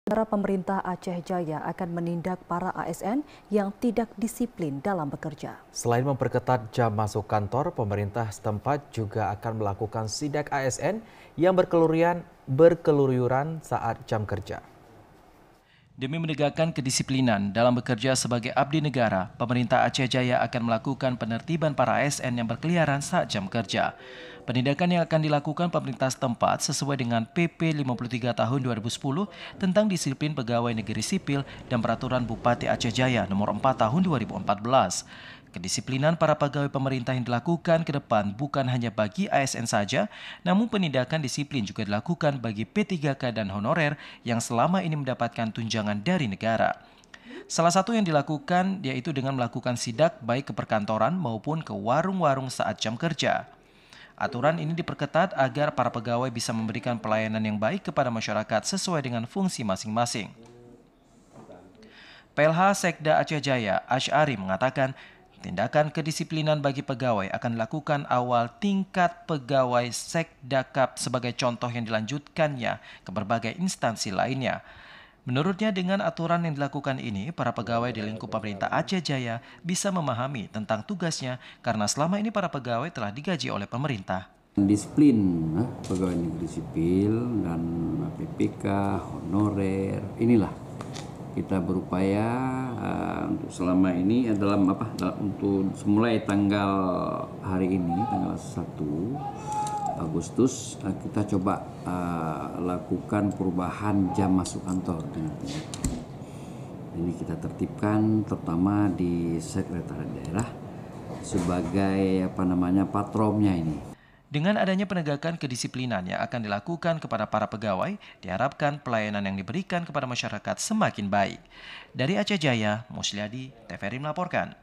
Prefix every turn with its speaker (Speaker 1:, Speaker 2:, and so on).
Speaker 1: Para pemerintah Aceh Jaya akan menindak para ASN yang tidak disiplin dalam bekerja.
Speaker 2: Selain memperketat jam masuk kantor, pemerintah setempat juga akan melakukan sidak ASN yang berkeluyuran saat jam kerja.
Speaker 3: Demi menegakkan kedisiplinan dalam bekerja sebagai abdi negara, pemerintah Aceh Jaya akan melakukan penertiban para ASN yang berkeliaran saat jam kerja. Penindakan yang akan dilakukan pemerintah setempat sesuai dengan PP 53 tahun 2010 tentang disiplin pegawai negeri sipil dan peraturan Bupati Aceh Jaya nomor 4 tahun 2014. Kedisiplinan para pegawai pemerintah yang dilakukan ke depan bukan hanya bagi ASN saja, namun penindakan disiplin juga dilakukan bagi P3K dan honorer yang selama ini mendapatkan tunjangan dari negara. Salah satu yang dilakukan yaitu dengan melakukan sidak baik ke perkantoran maupun ke warung-warung saat jam kerja. Aturan ini diperketat agar para pegawai bisa memberikan pelayanan yang baik kepada masyarakat sesuai dengan fungsi masing-masing. PLH Sekda Aceh Jaya, Asy'ari mengatakan, tindakan kedisiplinan bagi pegawai akan dilakukan awal tingkat pegawai Sekdakap sebagai contoh yang dilanjutkannya ke berbagai instansi lainnya. Menurutnya dengan aturan yang dilakukan ini, para pegawai di lingkup pemerintah Aceh Jaya bisa memahami tentang tugasnya karena selama ini para pegawai telah digaji oleh pemerintah.
Speaker 4: Disiplin pegawai negeri sipil dan PPK, honorer, inilah kita berupaya untuk selama ini untuk mulai tanggal hari ini tanggal 1 Agustus kita coba lakukan perubahan jam masuk kantor. Ini kita tertibkan terutama di sekretariat daerah sebagai patromnya ini.
Speaker 3: Dengan adanya penegakan kedisiplinan yang akan dilakukan kepada para pegawai, diharapkan pelayanan yang diberikan kepada masyarakat semakin baik. Dari Aceh Jaya, Musliadi, TVRI melaporkan.